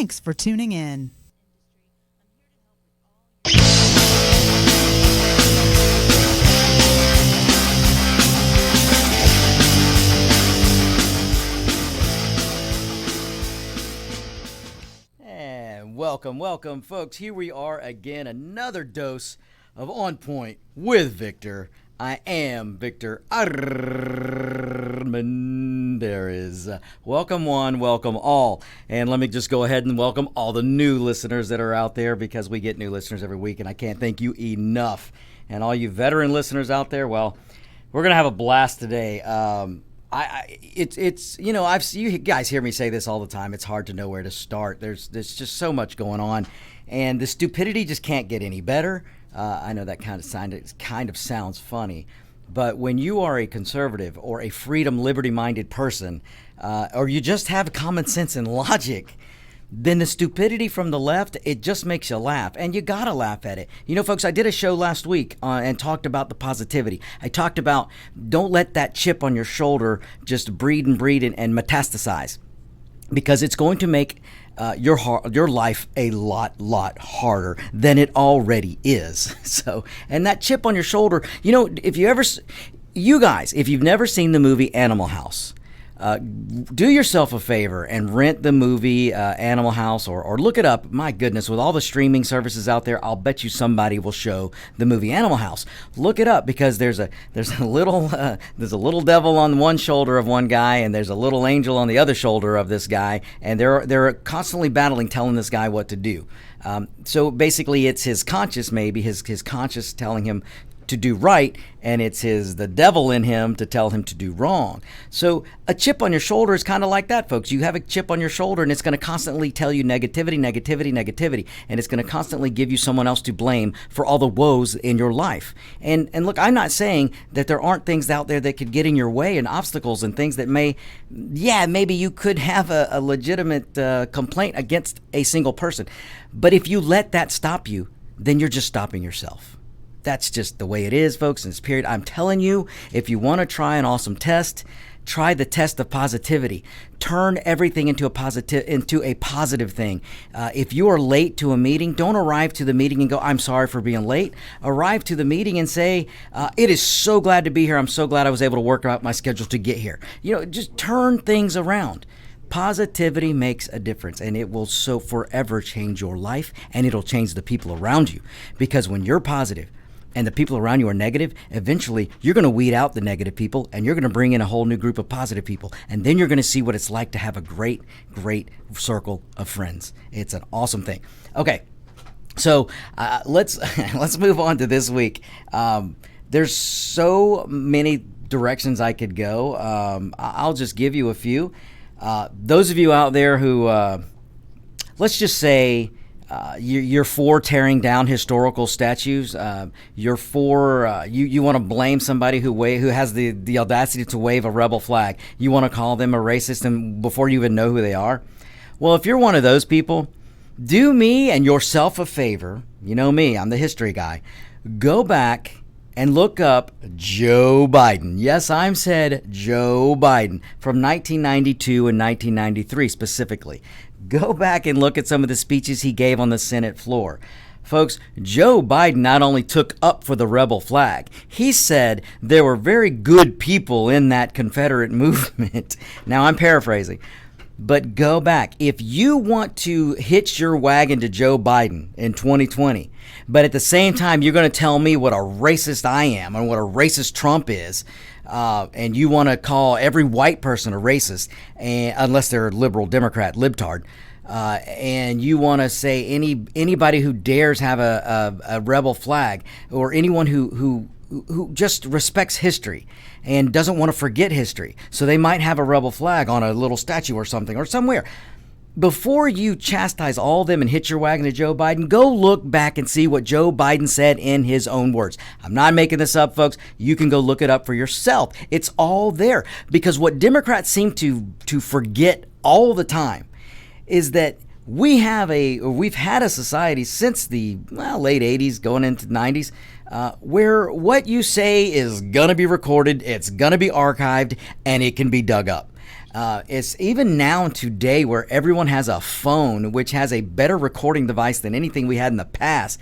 Thanks for tuning in. And welcome, folks. Here we are again, another dose of On Point with Victor. I am Victor Armendariz. Welcome one, welcome all. And let me just go ahead and welcome all the new listeners that are out there, because we get new listeners every week, and I can't thank you enough. And all you veteran listeners out there, well, we're going to have a blast today. It's you know, you guys hear me say this all the time. It's hard to know where to start. There's just so much going on, and the stupidity just can't get any better. I know that kind of sounds funny, but when you are a conservative or a freedom, liberty-minded person, or you just have common sense and logic, then the stupidity from the left, it just makes you laugh, and you gotta laugh at it. You know, folks, I did a show last week and talked about the positivity. I talked about don't let that chip on your shoulder just breed and metastasize, because it's going to make your life a lot harder than it already is. So, and that chip on your shoulder, you know, if you've never seen the movie Animal House, do yourself a favor and rent the movie Animal House, or look it up. My goodness, with all the streaming services out there, I'll bet you somebody will show the movie Animal House. Look it up, because there's a little devil on one shoulder of one guy, and there's a little angel on the other shoulder of this guy, and they're constantly battling, telling this guy what to do. So basically, it's his conscious, maybe his conscious telling him to do right, and it's the devil in him to tell him to do wrong. So a chip on your shoulder is kind of like that, folks. You have a chip on your shoulder, and it's going to constantly tell you negativity, and it's going to constantly give you someone else to blame for all the woes in your life. And look, I'm not saying that there aren't things out there that could get in your way, and obstacles and things that maybe you could have a legitimate complaint against a single person. But if you let that stop you, then you're just stopping yourself. That's just the way it is, folks, in this period. I'm telling you, if you want to try an awesome test, try the test of positivity. Turn everything into a positive thing. If you are late to a meeting, don't arrive to the meeting and go, I'm sorry for being late. Arrive to the meeting and say, it is so glad to be here. I'm so glad I was able to work out my schedule to get here. You know, just turn things around. Positivity makes a difference, and it will so forever change your life, and it'll change the people around you. Because when you're positive, and the people around you are negative, eventually you're going to weed out the negative people, and you're going to bring in a whole new group of positive people. And then you're going to see what it's like to have a great circle of friends. It's an awesome thing. Okay, so let's move on to this week. There's so many directions I could go. I'll just give you a few. Those of you out there who, let's just say, you're for tearing down historical statues. You're for you want to blame somebody who has the audacity to wave a rebel flag. You want to call them a racist, and before you even know who they are. Well, if you're one of those people, do me and yourself a favor. You know me, I'm the history guy. Go back and look up Joe Biden. Yes, I said Joe Biden from 1992 and 1993 specifically. Go back and look at some of the speeches he gave on the Senate floor. Folks, Joe Biden not only took up for the rebel flag, he said there were very good people in that Confederate movement. Now, I'm paraphrasing, but go back. If you want to hitch your wagon to Joe Biden in 2020, but at the same time you're going to tell me what a racist I am and what a racist Trump is, and you want to call every white person a racist, unless they're a liberal Democrat, libtard, and you want to say anybody who dares have a rebel flag, or anyone who just respects history and doesn't want to forget history, so they might have a rebel flag on a little statue or something or somewhere. Before you chastise all of them and hitch your wagon to Joe Biden, go look back and see what Joe Biden said in his own words. I'm not making this up, folks. You can go look it up for yourself. It's all there. Because what Democrats seem to forget all the time is that we've had a society since the late 80s going into the 90s where what you say is going to be recorded, it's going to be archived, and it can be dug up. It's even now today where everyone has a phone, which has a better recording device than anything we had in the past.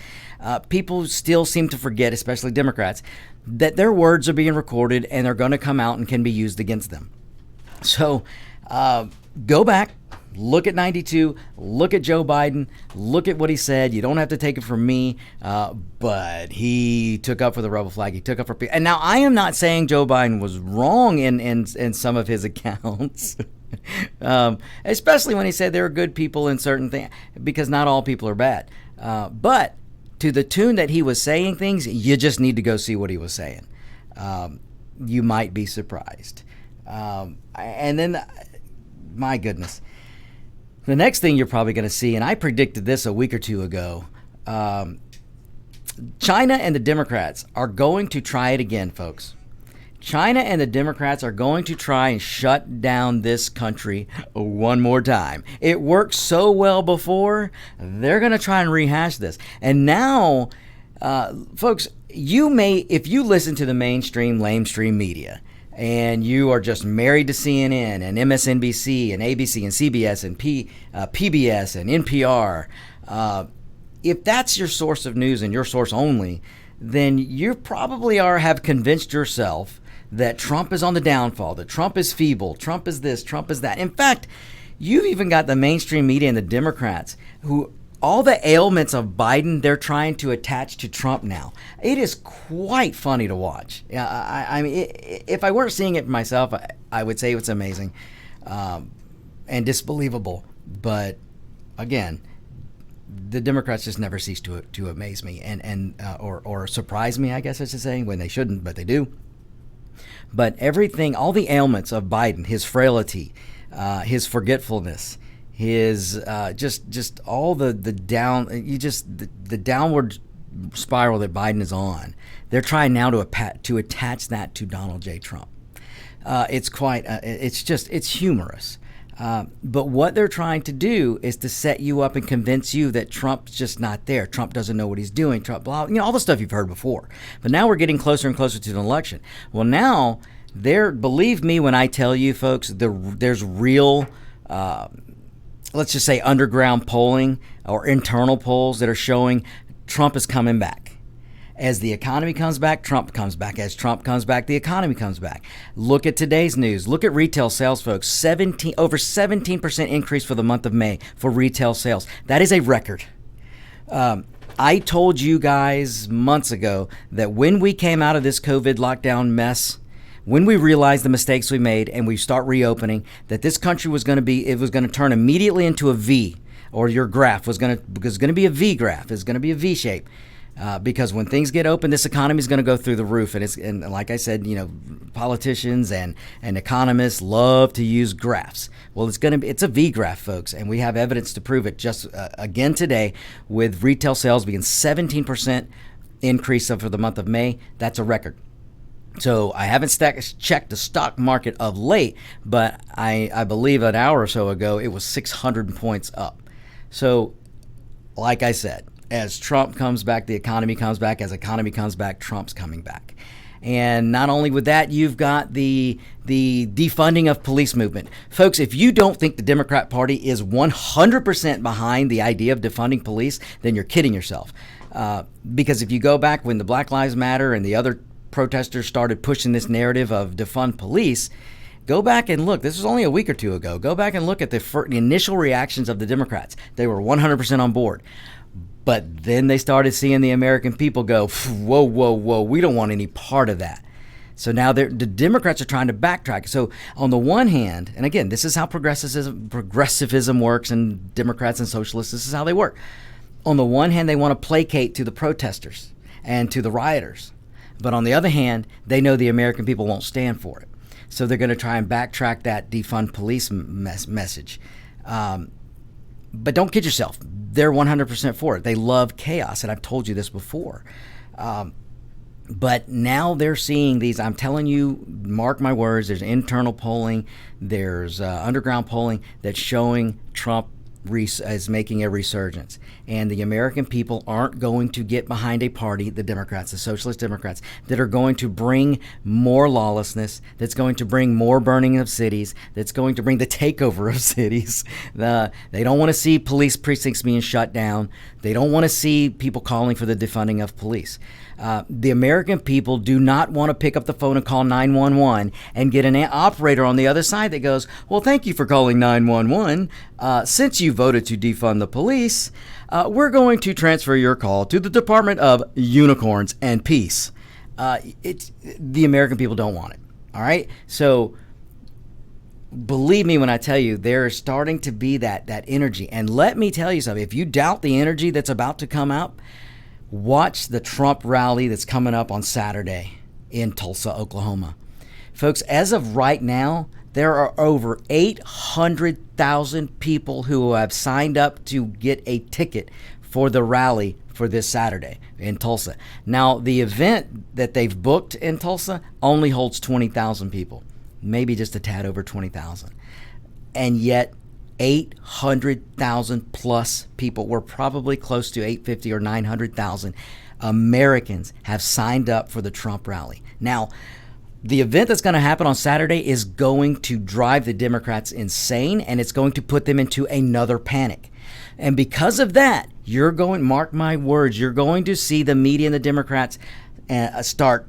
People still seem to forget, especially Democrats, that their words are being recorded and they're going to come out and can be used against them. So go back, look at 92, look at Joe Biden, look at what he said. You don't have to take it from me, but he took up for the rebel flag. He took up for people. And now I am not saying Joe Biden was wrong in some of his accounts, especially when he said there are good people in certain things, because not all people are bad. But to the tune that he was saying things, you just need to go see what he was saying. You might be surprised. And then, my goodness, the next thing you're probably going to see, and I predicted this a week or two ago, China and the Democrats are going to try it again, folks. China and the Democrats are going to try and shut down this country one more time. It worked so well before. They're going to try and rehash this. And now, folks, you may, if you listen to the mainstream, lamestream media, and you are just married to CNN and MSNBC and ABC and CBS and PBS and NPR, if that's your source of news and your source only, then you probably have convinced yourself that Trump is on the downfall, that Trump is feeble, Trump is this, Trump is that. In fact, you've even got the mainstream media and the Democrats who all the ailments of Biden, they're trying to attach to Trump now. It is quite funny to watch. I mean, if I weren't seeing it myself, I would say it's amazing and disbelievable. But again, the Democrats just never cease to amaze me or surprise me, I guess I should say, when they shouldn't, but they do. But everything, all the ailments of Biden, his frailty, his forgetfulness, his just all the downward spiral that Biden is on, they're trying now to attach that to Donald J. Trump. It's humorous. But what they're trying to do is to set you up and convince you that Trump's just not there. Trump doesn't know what he's doing. Trump, blah, all the stuff you've heard before. But now we're getting closer and closer to the election. Well, now believe me when I tell you, folks, there's real, let's just say underground polling or internal polls that are showing Trump is coming back. As the economy comes back, Trump comes back. As Trump comes back, the economy comes back. Look at today's news. Look at retail sales, folks. Over 17% increase for the month of May for retail sales. That is a record. I told you guys months ago that when we came out of this COVID lockdown mess, when we realized the mistakes we made and we start reopening, that this country was going to turn immediately into a V, or your graph was going to be a V graph. It's going to be a V shape. Because when things get open, this economy is going to go through the roof. And like I said, politicians and economists love to use graphs. Well, it's a V graph, folks, and we have evidence to prove it. Just again today, with retail sales being 17% increase for the month of May, that's a record. So I haven't checked the stock market of late, but I believe an hour or so ago it was 600 points up. So, like I said, as Trump comes back, the economy comes back. As economy comes back, Trump's coming back. And not only with that, you've got the defunding of police movement. Folks, if you don't think the Democrat Party is 100% behind the idea of defunding police, then you're kidding yourself. Because if you go back when the Black Lives Matter and the other protesters started pushing this narrative of defund police, go back and look. This was only a week or two ago. Go back and look at the initial reactions of the Democrats. They were 100% on board. But then they started seeing the American people go, whoa, whoa, whoa, we don't want any part of that. So now the Democrats are trying to backtrack. So on the one hand, and again, this is how progressivism works, and Democrats and socialists, this is how they work. On the one hand, they want to placate to the protesters and to the rioters. But on the other hand, they know the American people won't stand for it. So they're going to try and backtrack that defund police message. But don't kid yourself. They're 100% for it. They love chaos, and I've told you this before. But now they're seeing these. I'm telling you, mark my words, there's internal polling, there's underground polling that's showing Trump is making a resurgence, and the American people aren't going to get behind a party, the Democrats, the Socialist Democrats, that are going to bring more lawlessness, that's going to bring more burning of cities, that's going to bring the takeover of cities. They don't want to see police precincts being shut down. They don't want to see people calling for the defunding of police. The American people do not want to pick up the phone and call 911 and get an operator on the other side that goes, well, thank you for calling 911. Since you voted to defund the police, we're going to transfer your call to the Department of Unicorns and Peace. The American people don't want it. All right? So believe me when I tell you, there is starting to be that energy. And let me tell you something. If you doubt the energy that's about to come out, watch the Trump rally that's coming up on Saturday in Tulsa, Oklahoma. Folks, as of right now, there are over 800,000 people who have signed up to get a ticket for the rally for this Saturday in Tulsa. Now, the event that they've booked in Tulsa only holds 20,000 people, maybe just a tad over 20,000. And yet, 800,000 plus people, we're probably close to 850 or 900,000 Americans have signed up for the Trump rally. Now, the event that's going to happen on Saturday is going to drive the Democrats insane, and it's going to put them into another panic. And because of that, you're going, mark my words, you're going to see the media and the Democrats start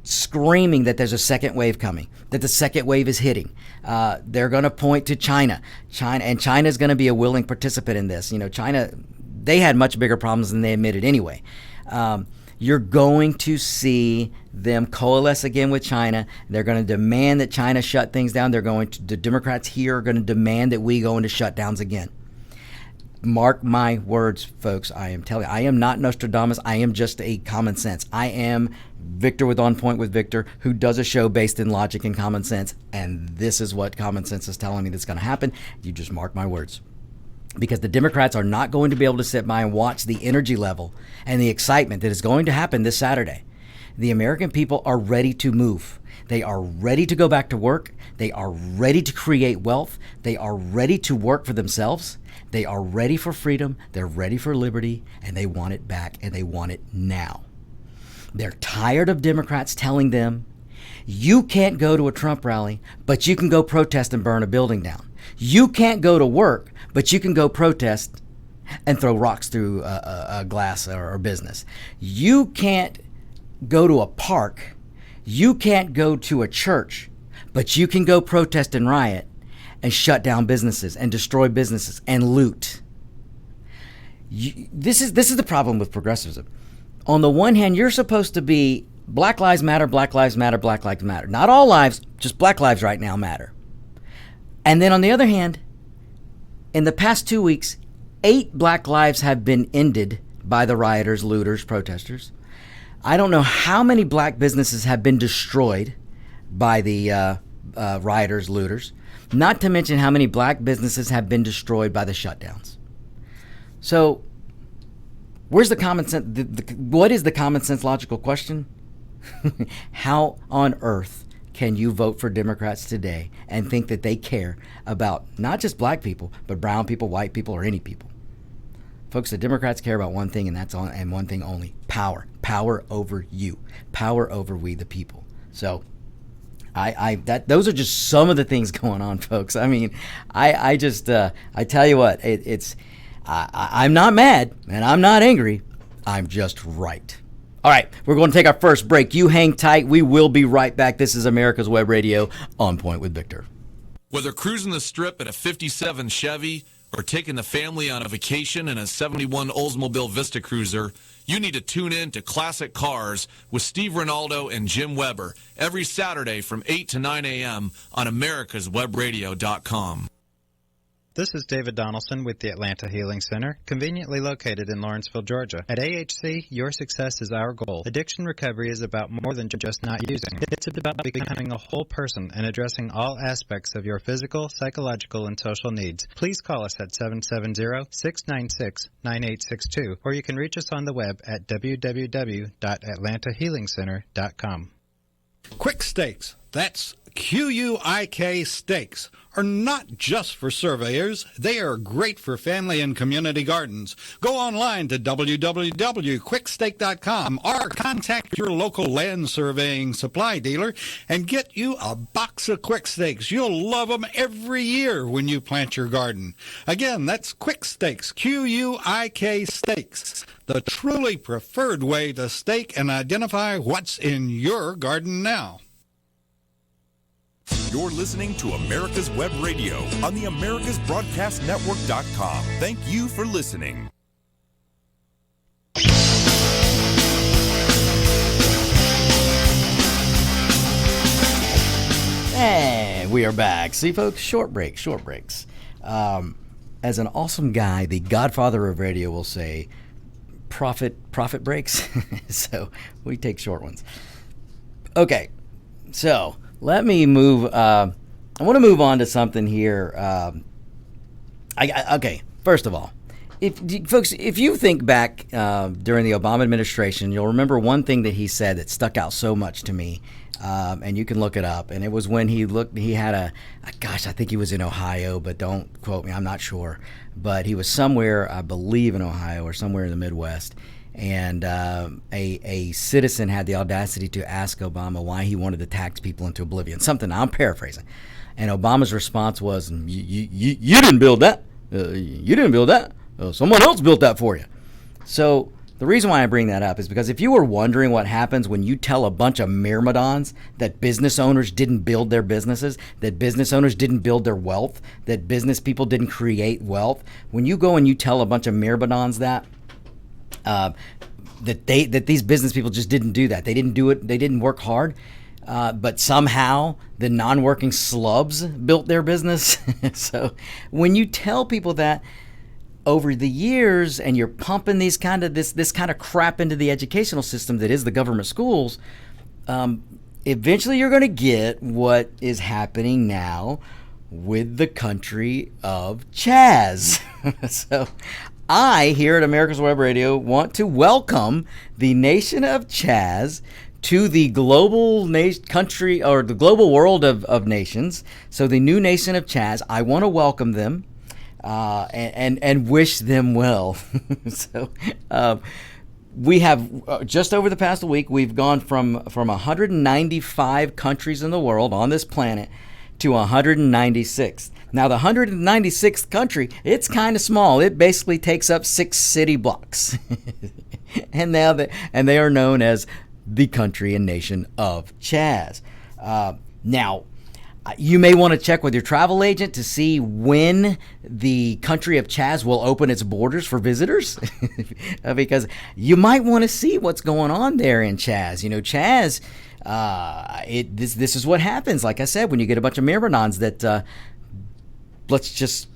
screaming that there's a second wave coming, that the second wave is hitting. They're going to point to China, and China is going to be a willing participant in this. You know, China, they had much bigger problems than they admitted anyway. You're going to see them coalesce again with China. They're going to demand that China shut things down. The Democrats here are going to demand that we go into shutdowns again. Mark my words, folks. I am telling you, I am not Nostradamus. I am just a common sense. I am Victor with On Point with Victor, who does a show based in logic and common sense. And this is what common sense is telling me that's going to happen. You just mark my words. Because the Democrats are not going to be able to sit by and watch the energy level and the excitement that is going to happen this Saturday. The American people are ready to move. They are ready to go back to work. They are ready to create wealth. They are ready to work for themselves. They are ready for freedom. They're ready for liberty, and they want it back, and they want it now. They're tired of Democrats telling them, you can't go to a Trump rally, but you can go protest and burn a building down. You can't go to work, but you can go protest and throw rocks through a glass or a business. You can't go to a park. You can't go to a church, but you can go protest and riot and shut down businesses and destroy businesses and loot. This is the problem with progressivism. On the one hand, you're supposed to be Black Lives Matter, Black Lives Matter, Black Lives Matter. Not all lives, just Black lives right now matter. And then on the other hand, in the past 2 weeks, 8 Black lives have been ended by the rioters, looters, protesters. I don't know how many black businesses have been destroyed by the rioters, looters, not to mention how many black businesses have been destroyed by the shutdowns. So where's the common sense? What is the common sense logical question? How on earth can you vote for Democrats today and think that they care about not just black people, but brown people, white people, or any people? Folks, the Democrats care about one thing, and one thing only: power. Power over you. Power over we the people. So those are just some of the things going on, folks. I mean, I tell you what, I'm not mad and I'm not angry. I'm just right. All right, we're going to take our first break. You hang tight. We will be right back. This is America's Web Radio, On Point with Victor. Whether cruising the strip in a 57 Chevy or taking the family on a vacation in a 71 Oldsmobile Vista Cruiser, you need to tune in to Classic Cars with Steve Ronaldo and Jim Weber every Saturday from 8 to 9 a.m. on americaswebradio.com. This is David Donaldson with the Atlanta Healing Center, conveniently located in Lawrenceville, Georgia. At AHC, your success is our goal. Addiction recovery is about more than just not using. It's about becoming a whole person and addressing all aspects of your physical, psychological, and social needs. Please call us at 770-696-9862, or you can reach us on the web at www.atlantahealingcenter.com. Quick Stakes, that's Q-U-I-K Stakes, are not just for surveyors. They are great for family and community gardens. Go online to www.quickstake.com or contact your local land surveying supply dealer and get you a box of Quick Stakes. You'll love them every year when you plant your garden. Again, that's Quick Stakes, Q-U-I-K Stakes, the truly preferred way to stake and identify what's in your garden now. You're listening to America's Web Radio on the AmericasBroadcastNetwork.com. Thank you for listening. And we are back. See, folks, short breaks. As an awesome guy, the godfather of radio will say, profit breaks. So we take short ones. Okay, so let me move. I want to move on to something here. Okay, first of all, if you think back during the Obama administration, you'll remember one thing that he said that stuck out so much to me, and you can look it up. And it was when he had I think he was in Ohio, but don't quote me, I'm not sure. But he was somewhere, I believe in Ohio or somewhere in the Midwest. And a citizen had the audacity to ask Obama why he wanted to tax people into oblivion. Something, I'm paraphrasing. And Obama's response was, you didn't build that. You didn't build that. Someone else built that for you. So the reason why I bring that up is because if you were wondering what happens when you tell a bunch of myrmidons that business owners didn't build their businesses, that business owners didn't build their wealth, that business people didn't create wealth, when you go and you tell a bunch of myrmidons that these business people just didn't do that. They didn't do it. They didn't work hard. But somehow the non-working slubs built their business. So when you tell people that over the years and you're pumping this kind of crap into the educational system that is the government schools, eventually you're going to get what is happening now with the country of Chaz. So I, here at America's Web Radio, want to welcome the Nation of Chaz to the global country, or the global world of nations. So the new Nation of Chaz, I want to welcome them and wish them well. So we have, just over the past week, we've gone from 195 countries in the world on this planet to 196. Now, the 196th country, it's kind of small. It basically takes up 6 city blocks. and they are known as the country and nation of Chaz. Now, you may want to check with your travel agent to see when the country of Chaz will open its borders for visitors, because you might want to see what's going on there in Chaz. You know, Chaz, this is what happens, like I said, when you get a bunch of myrmidons that, let's just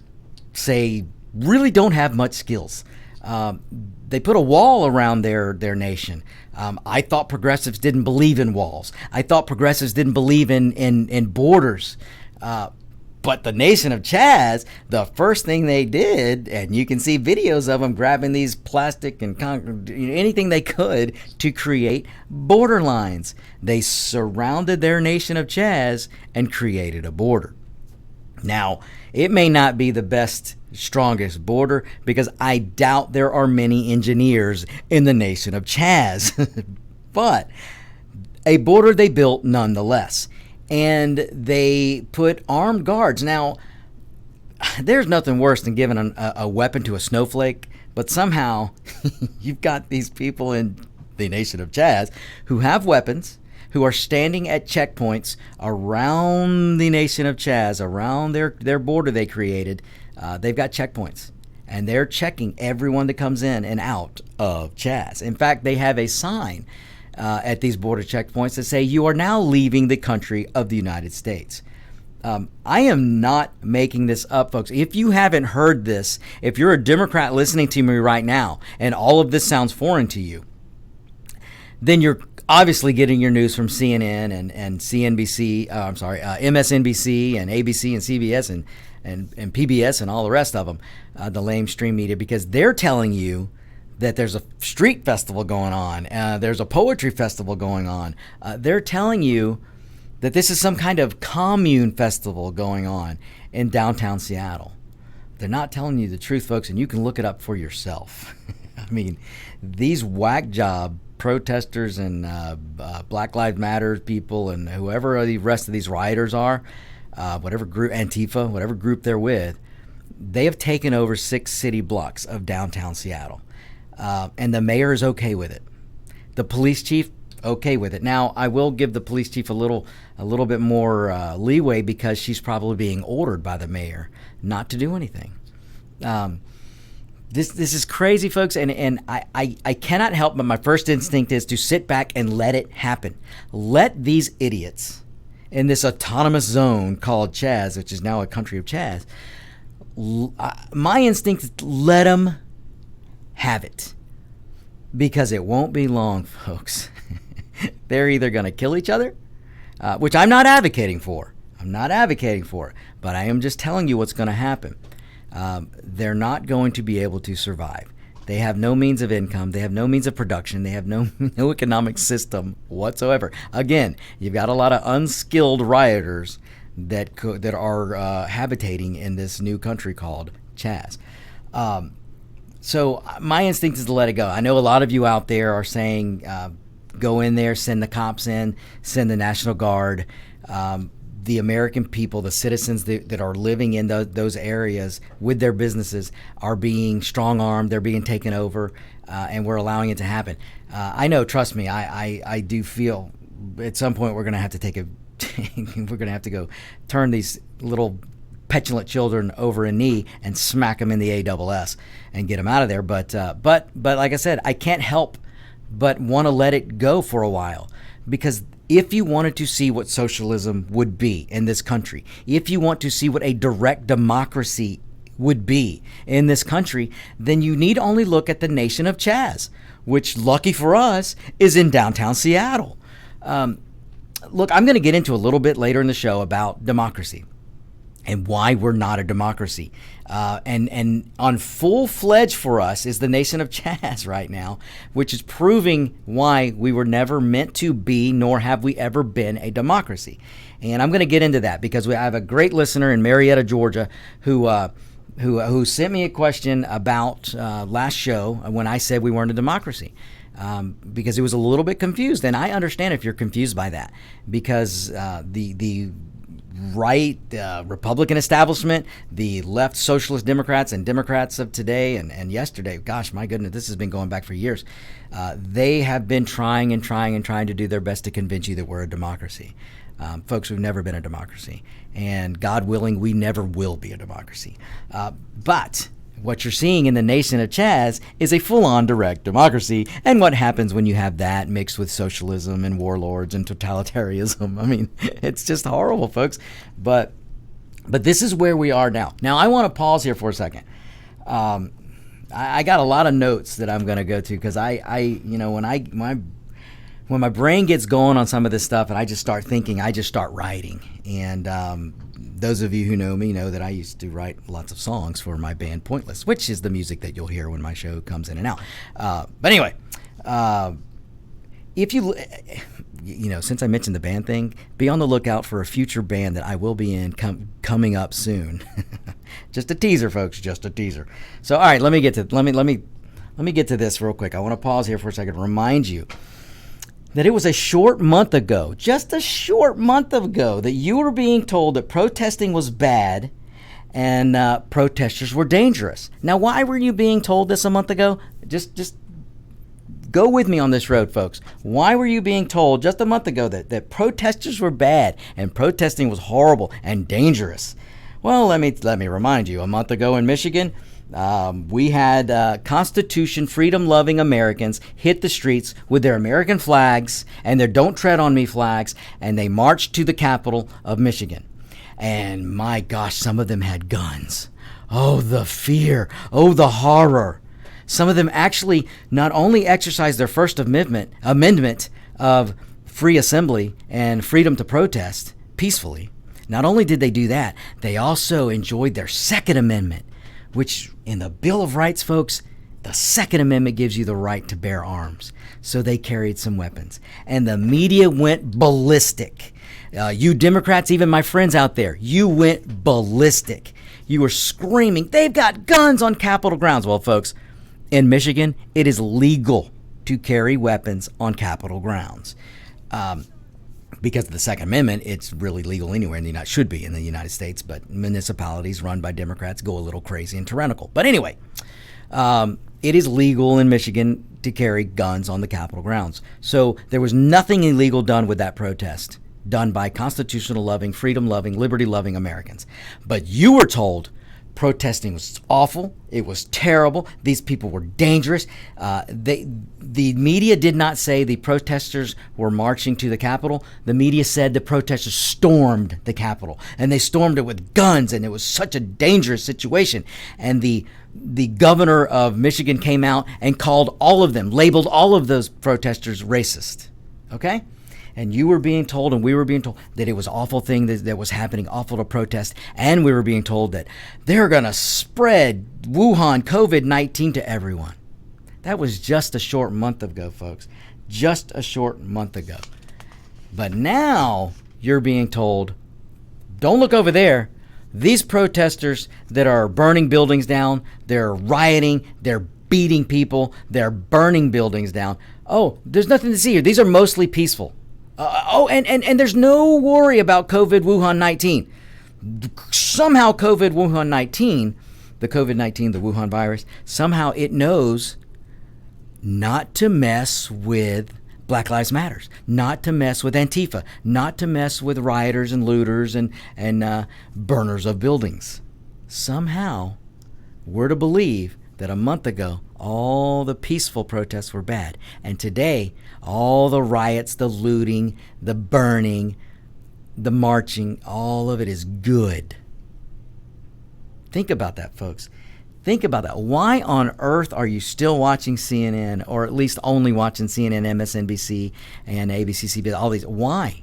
say, really don't have much skills. They put a wall around their nation. I thought progressives didn't believe in walls. I thought progressives didn't believe in borders. But the Nation of Chaz, the first thing they did, and you can see videos of them grabbing these plastic and anything they could to create border lines. They surrounded their Nation of Chaz and created a border. Now, it may not be the best, strongest border, because I doubt there are many engineers in the Nation of Chaz. But a border they built nonetheless. And they put armed guards. Now, there's nothing worse than giving a weapon to a snowflake, but somehow you've got these people in the Nation of Chaz who have weapons, who are standing at checkpoints around the Nation of Chaz, around their border they created. They've got checkpoints, and they're checking everyone that comes in and out of Chaz. In fact, they have a sign at these border checkpoints that say, "You are now leaving the country of the United States." I am not making this up, folks. If you haven't heard this, if you're a Democrat listening to me right now, and all of this sounds foreign to you, then you're obviously getting your news from CNN and CNBC, MSNBC and ABC and CBS and PBS and all the rest of them, the mainstream media, because they're telling you that there's a street festival going on, there's a poetry festival going on. They're telling you that this is some kind of commune festival going on in downtown Seattle. They're not telling you the truth, folks, and you can look it up for yourself. I mean, these whack job protesters and Black Lives Matter people and whoever the rest of these rioters are, whatever group, Antifa, whatever group they're with, they have taken over 6 city blocks of downtown Seattle. And the mayor is okay with it. The police chief, okay with it. Now, I will give the police chief a little bit more leeway because she's probably being ordered by the mayor not to do anything. This is crazy, folks, and I cannot help but my first instinct is to sit back and let it happen. Let these idiots in this autonomous zone called Chaz, which is now a country of Chaz, my instinct is let them have it. Because it won't be long, folks. They're either going to kill each other, which I'm not advocating for. But I am just telling you what's going to happen. They're not going to be able to survive. They have no means of income. They have no means of production. They have no economic system whatsoever. Again, you've got a lot of unskilled rioters that are habitating in this new country called Chaz. So my instinct is to let it go. I know a lot of you out there are saying, go in there, send the cops in, send the National Guard. The American people, the citizens that are living in those areas with their businesses are being strong-armed. They're being taken over, and we're allowing it to happen. I know, trust me, I do feel at some point we're going to have to we're going to have to go turn these little petulant children over a knee and smack them in the ASS and get them out of there. But like I said, I can't help but want to let it go for a while, because if you wanted to see what socialism would be in this country, if you want to see what a direct democracy would be in this country, then you need only look at the Nation of Chaz, which, lucky for us, is in downtown Seattle. Look, I'm going to get into a little bit later in the show about democracy and why we're not a democracy. And on full-fledged for us is the Nation of Chaz right now, which is proving why we were never meant to be, nor have we ever been a democracy. And I'm going to get into that because I have a great listener in Marietta, Georgia, who sent me a question about last show when I said we weren't a democracy. Because he was a little bit confused, and I understand if you're confused by that, because the right Republican establishment, the left socialist Democrats and Democrats of today and yesterday, gosh, my goodness, this has been going back for years. They have been trying to do their best to convince you that we're a democracy. Folks, we've never been a democracy, and God willing, we never will be a democracy. But what you're seeing in the Nation of Chaz is a full-on direct democracy, and what happens when you have that mixed with socialism and warlords and totalitarianism. I mean, it's just horrible, folks. But this is where we are now. Now, I want to pause here for a second. I got a lot of notes that I'm going to go to because when my brain gets going on some of this stuff and I just start thinking, I just start writing. And those of you who know me know that I used to write lots of songs for my band Pointless, which is the music that you'll hear when my show comes in and out. But anyway, if you since I mentioned the band thing, be on the lookout for a future band that I will be in coming up soon. Just a teaser, folks, just a teaser. So, all right, let me get to this real quick. I want to pause here for a second, remind you that it was a short month ago, just a short month ago, that you were being told that protesting was bad and protesters were dangerous. Now, why were you being told this a month ago? Just go with me on this road, folks. Why were you being told just a month ago that protesters were bad and protesting was horrible and dangerous? Well, let me remind you, a month ago in Michigan, we had Constitution freedom-loving Americans hit the streets with their American flags and their Don't Tread on Me flags, and they marched to the capital of Michigan. And my gosh, some of them had guns. Oh, the fear. Oh, the horror. Some of them actually not only exercised their First Amendment of free assembly and freedom to protest peacefully. Not only did they do that, they also enjoyed their Second Amendment, which in the Bill of Rights, folks, The Second Amendment gives you the right to bear arms. So they carried some weapons. And the media went ballistic. You Democrats, even my friends out there, you went ballistic. You were screaming, they've got guns on Capitol grounds. Well, folks, in Michigan, it is legal to carry weapons on Capitol grounds. Because of the Second Amendment, it's really legal anywhere in the United should be in the United States, but municipalities run by Democrats go a little crazy and tyrannical. But anyway, it is legal in Michigan to carry guns on the Capitol grounds. So there was nothing illegal done with that protest, done by constitutional-loving, freedom-loving, liberty-loving Americans. But you were told protesting was awful. It was terrible. These people were dangerous. The media did not say the protesters were marching to the Capitol. The media said the protesters stormed the Capitol, and they stormed it with guns, and it was such a dangerous situation. And the governor of Michigan came out and called all of them, labeled all of those protesters racist. Okay? And you were being told, and we were being told, that it was an awful thing that was happening, awful to protest. And we were being told that they're going to spread Wuhan COVID-19 to everyone. That was just a short month ago, folks. Just a short month ago. But now you're being told, don't look over there. These protesters that are burning buildings down, they're rioting, they're beating people, they're burning buildings down. Oh, there's nothing to see here. These are mostly peaceful. And there's no worry about COVID Wuhan-19. Somehow COVID Wuhan-19, the COVID-19, the Wuhan virus, somehow it knows not to mess with Black Lives Matters, not to mess with Antifa, not to mess with rioters and looters and burners of buildings. Somehow, we're to believe that a month ago, all the peaceful protests were bad. And today, all the riots, the looting, the burning, the marching, all of it is good. Think about that, folks. Think about that. Why on earth are you still watching CNN, or at least only watching CNN, MSNBC, and ABC, all these? Why?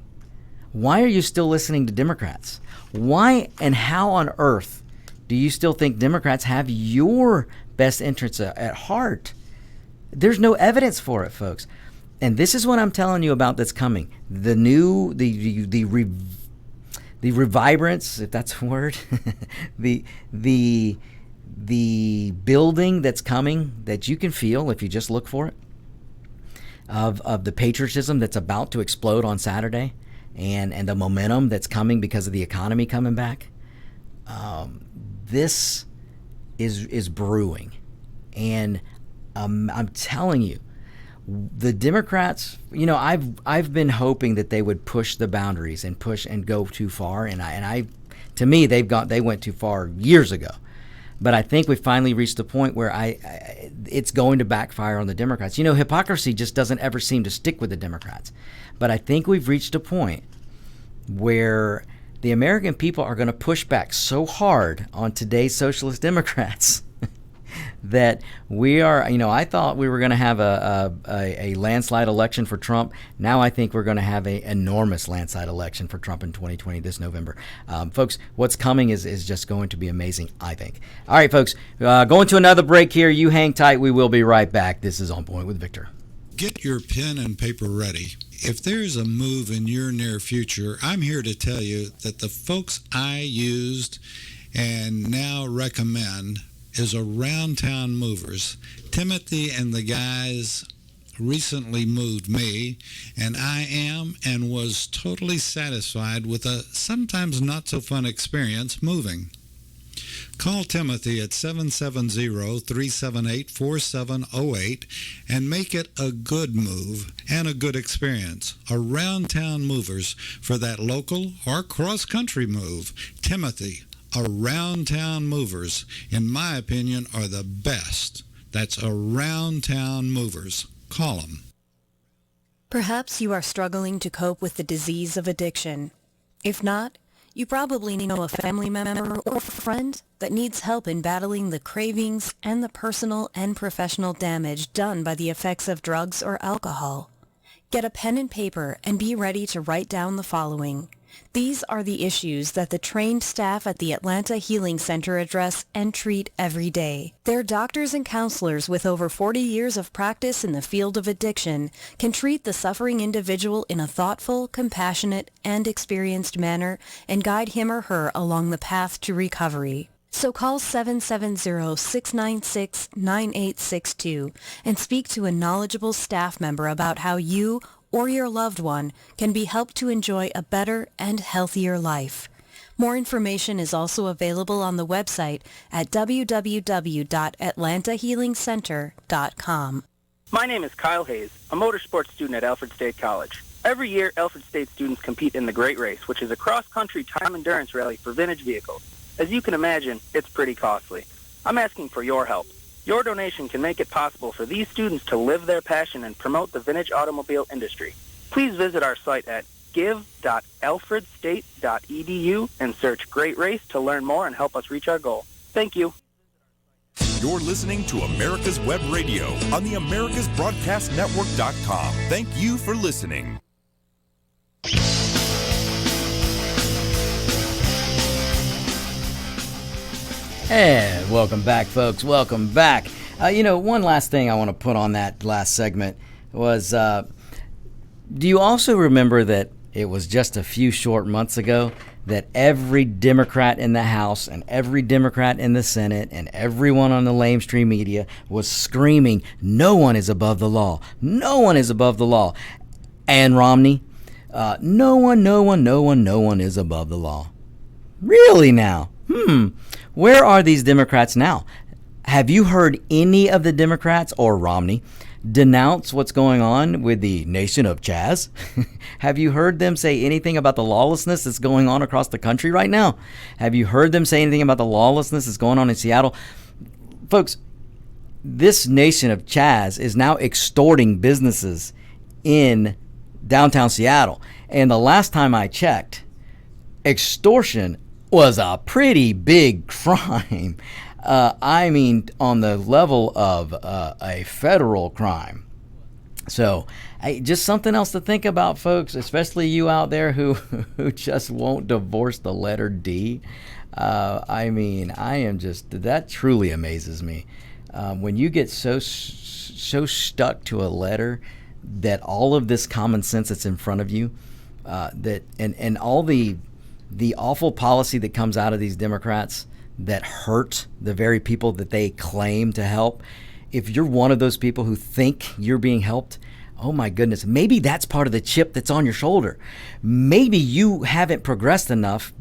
Why are you still listening to Democrats? Why and how on earth do you still think Democrats have your best interests at heart? There's no evidence for it, folks. And this is what I'm telling you about that's coming. The revibrance, if that's a word, the building that's coming that you can feel if you just look for it, of the patriotism that's about to explode on Saturday, and the momentum that's coming because of the economy coming back. This is brewing, and I'm telling you, the Democrats, I've been hoping that they would push the boundaries and push and go too far, and to me they went too far years ago. But I think we finally reached the point where it's going to backfire on the Democrats. Hypocrisy just doesn't ever seem to stick with the Democrats. But I think we've reached a point where the American people are going to push back so hard on today's socialist Democrats that we are, I thought we were going to have a landslide election for Trump. Now I think we're going to have an enormous landslide election for Trump in 2020 this November. Folks, what's coming is just going to be amazing, I think. All right, folks, going to another break here. You hang tight. We will be right back. This is On Point with Victor. Get your pen and paper ready. If there's a move in your near future, I'm here to tell you that the folks I used and now recommend is Around Town Movers. Timothy and the guys recently moved me, and I am and was totally satisfied with a sometimes not so fun experience moving. Call Timothy at 770-378-4708 and make it a good move and a good experience. Around Town Movers for that local or cross-country move. Timothy, Around Town Movers, in my opinion, are the best. That's Around Town Movers. Call them. Perhaps you are struggling to cope with the disease of addiction. If not, you probably know a family member or friend that needs help in battling the cravings and the personal and professional damage done by the effects of drugs or alcohol. Get a pen and paper and be ready to write down the following. These are the issues that the trained staff at the Atlanta Healing Center address and treat every day. Their doctors and counselors with over 40 years of practice in the field of addiction can treat the suffering individual in a thoughtful, compassionate, and experienced manner and guide him or her along the path to recovery. So call 770-696-9862 and speak to a knowledgeable staff member about how you or your loved one can be helped to enjoy a better and healthier life. More information is also available on the website at www.atlantahealingcenter.com. My name is Kyle Hayes, a motorsports student at Alfred State College. Every year, Alfred State students compete in the Great Race, which is a cross-country time endurance rally for vintage vehicles. As you can imagine, it's pretty costly. I'm asking for your help. Your donation can make it possible for these students to live their passion and promote the vintage automobile industry. Please visit our site at give.alfredstate.edu and search Great Race to learn more and help us reach our goal. Thank you. You're listening to America's Web Radio on the AmericasBroadcastNetwork.com. Thank you for listening. And welcome back, folks. Welcome back. One last thing I want to put on that last segment was, do you also remember that it was just a few short months ago that every Democrat in the House and every Democrat in the Senate and everyone on the lamestream media was screaming, no one is above the law. No one is above the law. And Romney, no one is above the law. Really now? Where are these Democrats now? Have you heard any of the Democrats or Romney denounce what's going on with the Nation of Chaz? Have you heard them say anything about the lawlessness that's going on across the country right now? Have you heard them say anything about the lawlessness that's going on in Seattle? Folks, this Nation of Chaz is now extorting businesses in downtown Seattle. And the last time I checked, extortion was a pretty big crime. On the level of a federal crime. So, just something else to think about, folks, especially you out there who just won't divorce the letter D. That truly amazes me. When you get so stuck to a letter that all of this common sense that's in front of you, and all the awful policy that comes out of these Democrats that hurt the very people that they claim to help. If you're one of those people who think you're being helped, oh my goodness, maybe that's part of the chip that's on your shoulder. Maybe you haven't progressed enough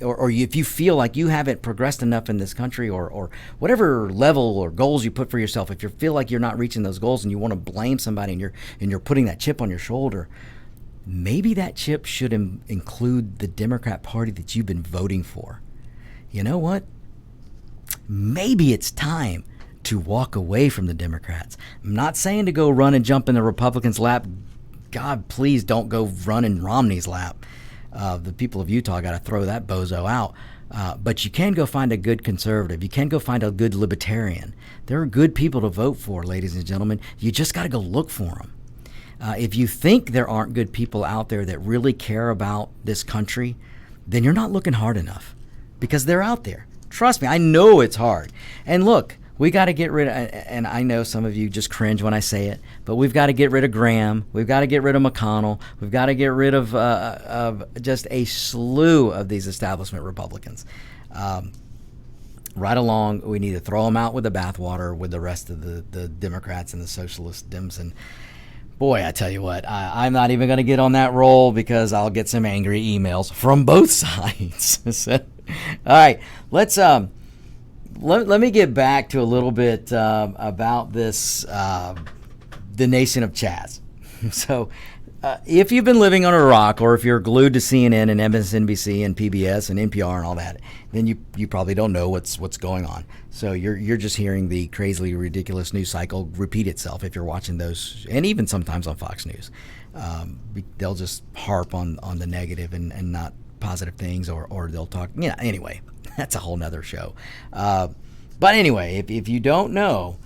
or if you feel like you haven't progressed enough in this country or whatever level or goals you put for yourself, if you feel like you're not reaching those goals and you want to blame somebody and you're putting that chip on your shoulder, maybe that chip should include the Democrat Party that you've been voting for. You know what? Maybe it's time to walk away from the Democrats. I'm not saying to go run and jump in the Republicans' lap. God, please don't go run in Romney's lap. The people of Utah got to throw that bozo out. But you can go find a good conservative. You can go find a good libertarian. There are good people to vote for, ladies and gentlemen. You just got to go look for them. If you think there aren't good people out there that really care about this country, then you're not looking hard enough. Because they're out there. Trust me, I know it's hard. And look, we got to get rid of, and I know some of you just cringe when I say it, but we've got to get rid of Graham. We've got to get rid of McConnell. We've got to get rid of just a slew of these establishment Republicans. Right along, we need to throw them out with the bathwater with the rest of the Democrats and the socialist Dems. And boy, I tell you what, I'm not even going to get on that roll because I'll get some angry emails from both sides. So, all right, let's let me get back to a little bit about this, the Nation of Chaz. So, if you've been living on a rock, or if you're glued to CNN and MSNBC and PBS and NPR and all that, then you probably don't know what's going on. So you're just hearing the crazily ridiculous news cycle repeat itself if you're watching those, and even sometimes on Fox News. They'll just harp on the negative and not positive things, or they'll talk. Yeah, anyway, that's a whole nother show. But anyway, if you don't know,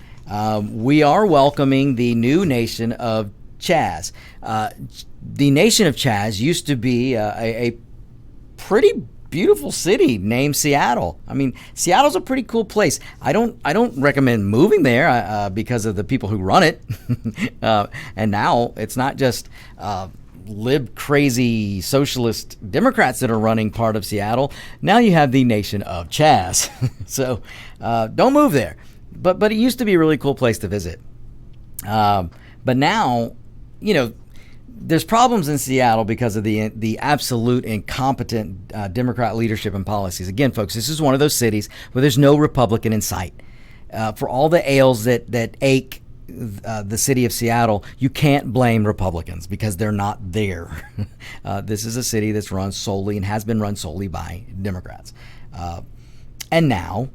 we are welcoming the new Nation of Chaz. The Nation of Chaz used to be a pretty beautiful city named Seattle. I mean, Seattle's a pretty cool place. I don't recommend moving there because of the people who run it. And now it's not just lib crazy socialist Democrats that are running part of Seattle. Now you have the Nation of Chaz. So don't move there. But it used to be a really cool place to visit. But now, there's problems in Seattle because of the absolute incompetent Democrat leadership and policies. Again, folks, this is one of those cities where there's no Republican in sight. For all the ails that ache the city of Seattle, you can't blame Republicans because they're not there. This is a city that's run solely and has been run solely by Democrats. And now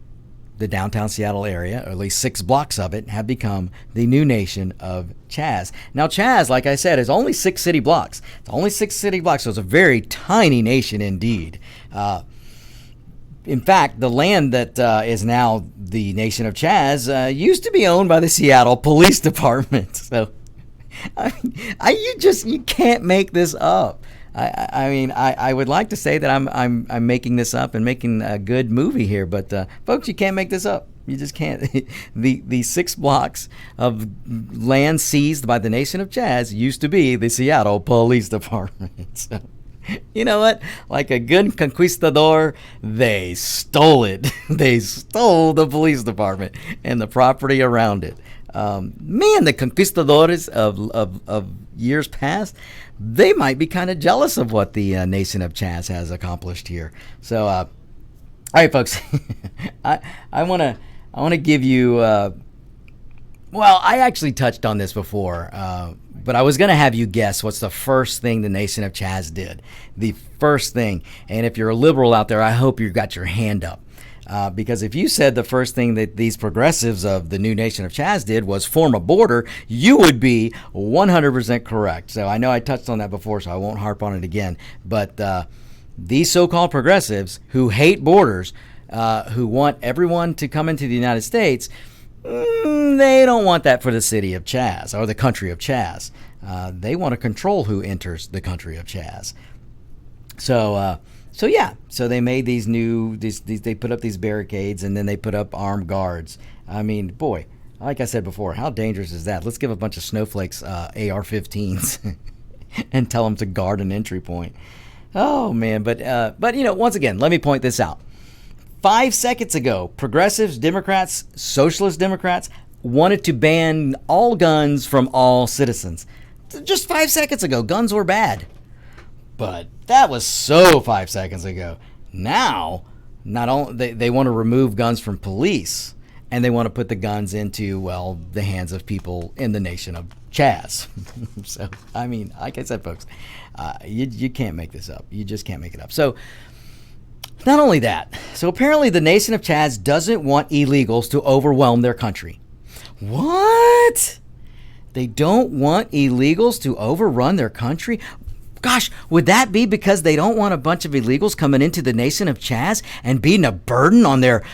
the downtown Seattle area, or at least 6 blocks of it, have become the new Nation of Chaz. Now, Chaz, like I said, is only 6 city blocks. It's only 6 city blocks, so it's a very tiny nation indeed. In fact, the land that is now the Nation of Chaz used to be owned by the Seattle Police Department. So, you can't make this up. I would like to say that I'm making this up and making a good movie here, but folks, you can't make this up. You just can't. The 6 blocks of land seized by the Nation of Chaz used to be the Seattle Police Department. So, you know what? Like a good conquistador, they stole it. They stole the police department and the property around it. Man, the conquistadores of years past, they might be kind of jealous of what the Nation of Chaz has accomplished here. So, all right, folks, I want to give you. Well, I actually touched on this before, but I was going to have you guess what's the first thing the Nation of Chaz did. The first thing, and if you're a liberal out there, I hope you got your hand up. Because if you said the first thing that these progressives of the new Nation of Chaz did was form a border, you would be 100% correct. So I know I touched on that before, so I won't harp on it again. But these so-called progressives who hate borders, who want everyone to come into the United States, they don't want that for the city of Chaz or the country of Chaz. They want to control who enters the country of Chaz. So they made these they put up these barricades, and then they put up armed guards. I mean, boy, like I said before, how dangerous is that? Let's give a bunch of snowflakes AR-15s and tell them to guard an entry point. Oh man, but once again, let me point this out. 5 seconds ago, progressives, Democrats, socialist Democrats wanted to ban all guns from all citizens. Just 5 seconds ago, guns were bad. But that was so 5 seconds ago. Now, not only they want to remove guns from police, and they want to put the guns into, well, the hands of people in the Nation of Chaz. So, I mean, like I said, folks, you can't make this up. You just can't make it up. So, not only that, so apparently the Nation of Chaz doesn't want illegals to overwhelm their country. What? They don't want illegals to overrun their country? Gosh, would that be because they don't want a bunch of illegals coming into the Nation of Chaz and being a burden on their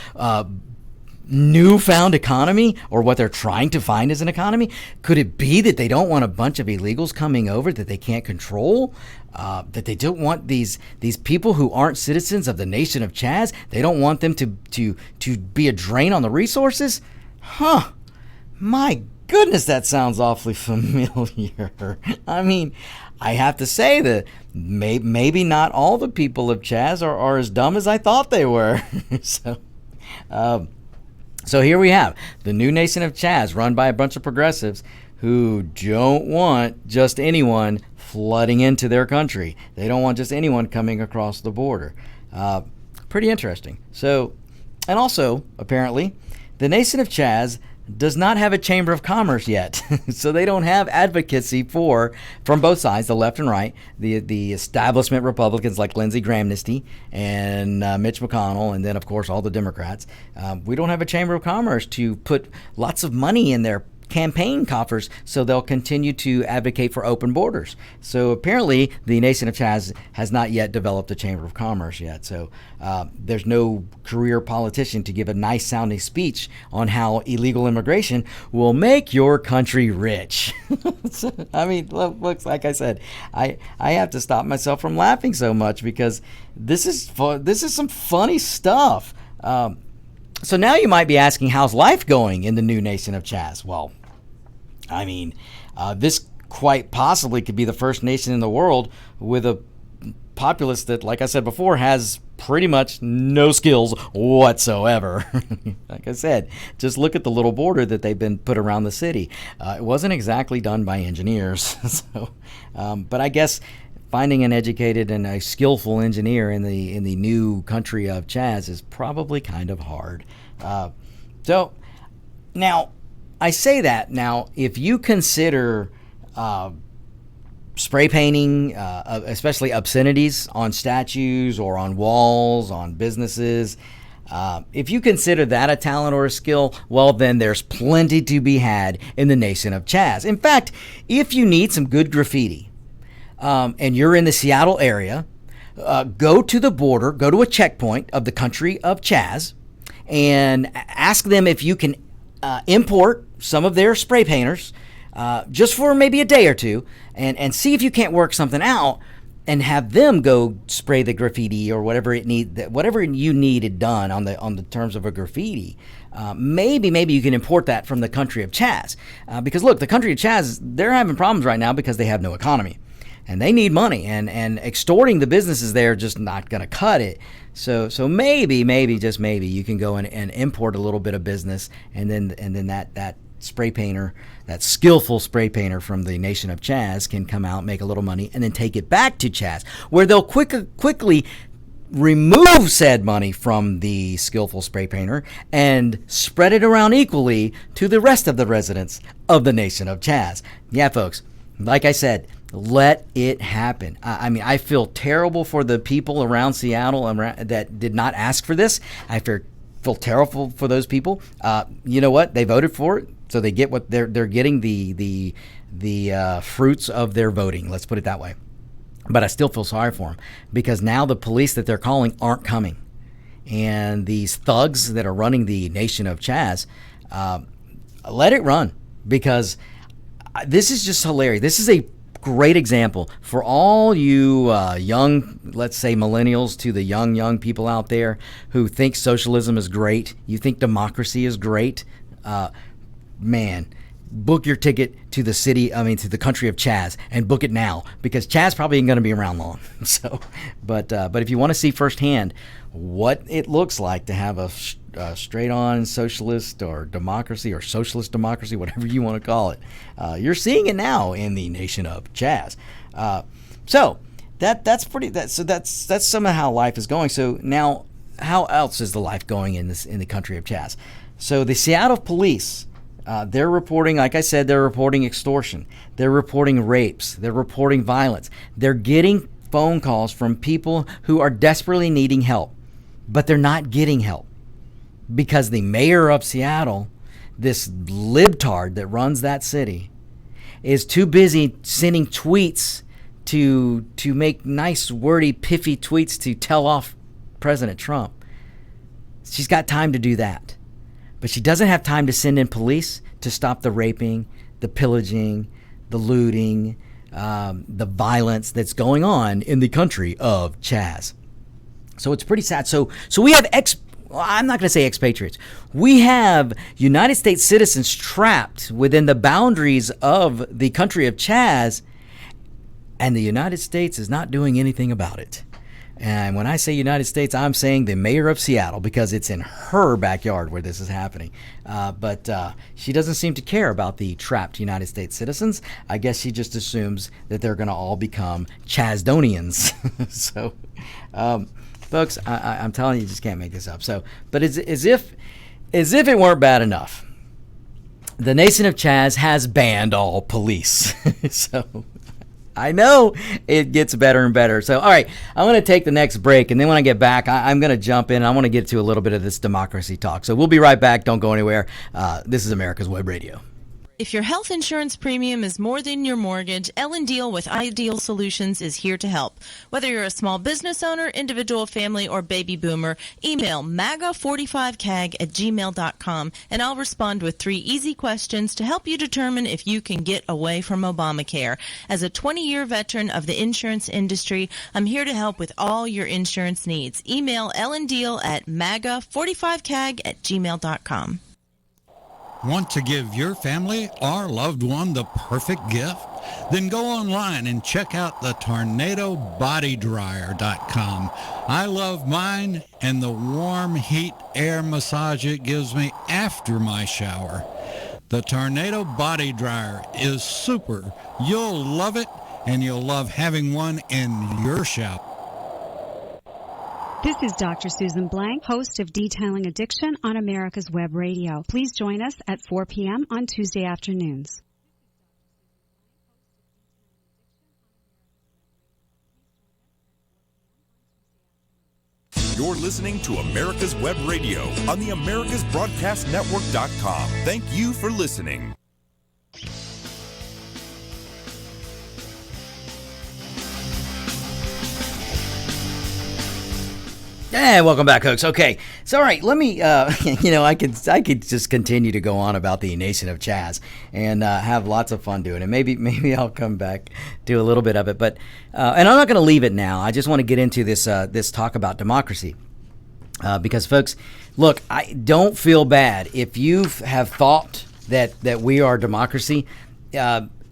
newfound economy, or what they're trying to find as an economy? Could it be that they don't want a bunch of illegals coming over that they can't control? That they don't want these people who aren't citizens of the Nation of Chaz? They don't want them to be a drain on the resources? Huh. My goodness, that sounds awfully familiar. I mean, I have to say that maybe not all the people of Chaz are as dumb as I thought they were. So here we have the new Nation of Chaz, run by a bunch of progressives who don't want just anyone flooding into their country. They don't want just anyone coming across the border. Pretty interesting. So, and also, apparently, the Nation of Chaz does not have a chamber of commerce yet. So they don't have advocacy from both sides, the left and right, the establishment Republicans like Lindsey Graham and Mitch McConnell, and then of course all the Democrats. We don't have a chamber of commerce to put lots of money in their campaign coffers, so they'll continue to advocate for open borders. So apparently the Nation of Chaz has not yet developed a Chamber of Commerce yet. So there's no career politician to give a nice sounding speech on how illegal immigration will make your country rich. I mean, look, like I said, I have to stop myself from laughing so much because this is some funny stuff. So now you might be asking, how's life going in the new Nation of Chaz? Well, I mean, this quite possibly could be the first nation in the world with a populace that, like I said before, has pretty much no skills whatsoever. Like I said, just look at the little border that they've been put around the city. It wasn't exactly done by engineers. But I guess finding an educated and a skillful engineer in the new country of Chaz is probably kind of hard. So now I say that now if you consider spray painting, especially obscenities on statues or on walls, on businesses, if you consider that a talent or a skill, well, then there's plenty to be had in the Nation of Chaz. In fact, if you need some good graffiti, and you're in the Seattle area, go to the border, go to a checkpoint of the country of Chaz, and ask them if you can import some of their spray painters just for maybe a day or two, and see if you can't work something out and have them go spray the graffiti or whatever you needed done on the terms of a graffiti. Maybe you can import that from the country of Chaz, because look, the country of Chaz, they're having problems right now because they have no economy. And they need money, and extorting the businesses there just not going to cut it. So maybe just maybe you can go and import a little bit of business, and then that spray painter, that skillful spray painter from the Nation of Chaz can come out, make a little money, and then take it back to Chaz, where they'll quickly remove said money from the skillful spray painter and spread it around equally to the rest of the residents of the Nation of Chaz. Yeah, folks, like I said, let it happen. I mean, I feel terrible for the people around Seattle that did not ask for this. I feel terrible for those people. You know what? They voted for it, so they get what they're getting the fruits of their voting. Let's put it that way. But I still feel sorry for them because now the police that they're calling aren't coming, and these thugs that are running the Nation of Chaz, let it run, because this is just hilarious. This is a great example for all you young, let's say millennials, to the young people out there who think socialism is great. You think democracy is great. Man, book your ticket to to the country of Chaz, and book it now, because Chaz probably ain't going to be around long. So, but if you want to see firsthand what it looks like to have a straight-on socialist or democracy or socialist democracy, whatever you want to call it, you're seeing it now in the Nation of Chaz. So that's some of how life is going. So now, how else is the life going in the country of Chaz? So the Seattle police, they're reporting, like I said, they're reporting extortion, they're reporting rapes, they're reporting violence. They're getting phone calls from people who are desperately needing help, but they're not getting help because the mayor of Seattle, this libtard that runs that city, is too busy sending tweets to make nice, wordy, piffy tweets to tell off President Trump. She's got time to do that, but she doesn't have time to send in police to stop the raping, the pillaging, the looting, the violence that's going on in the country of Chaz. So it's pretty sad. So we have I'm not going to say expatriates. We have United States citizens trapped within the boundaries of the country of Chaz, and the United States is not doing anything about it. And when I say United States, I'm saying the mayor of Seattle, because it's in her backyard where this is happening. But she doesn't seem to care about the trapped United States citizens. I guess she just assumes that they're going to all become Chazdonians. So, folks, I'm telling you, just can't make this up. So, but as if it weren't bad enough, the Nation of Chaz has banned all police. So I know it gets better and better. So, all right, I'm going to take the next break, and then when I get back, I'm going to jump in. I want to get to a little bit of this democracy talk. So we'll be right back. Don't go anywhere. This is America's Web Radio. If your health insurance premium is more than your mortgage, Ellen Deal with Ideal Solutions is here to help. Whether you're a small business owner, individual family, or baby boomer, email MAGA45CAG@gmail.com and I'll respond with 3 easy questions to help you determine if you can get away from Obamacare. As a 20-year veteran of the insurance industry, I'm here to help with all your insurance needs. Email Ellen Deal at MAGA45CAG@gmail.com. Want to give your family or loved one the perfect gift? Then go online and check out the TornadoBodyDryer.com. I love mine and the warm heat air massage it gives me after my shower. The Tornado Body Dryer is super. You'll love it, and you'll love having one in your shower. This is Dr. Susan Blank, host of Detailing Addiction on America's Web Radio. Please join us at 4 p.m. on Tuesday afternoons. You're listening to America's Web Radio on the AmericasBroadcastNetwork.com. Thank you for listening. Yeah, welcome back, folks. Okay, so all right, let me. I could just continue to go on about the Nation of Chaz and have lots of fun doing it. Maybe I'll come back do a little bit of it, but and I'm not going to leave it now. I just want to get into this talk about democracy because, folks, look, I don't feel bad if you have thought that we are democracy.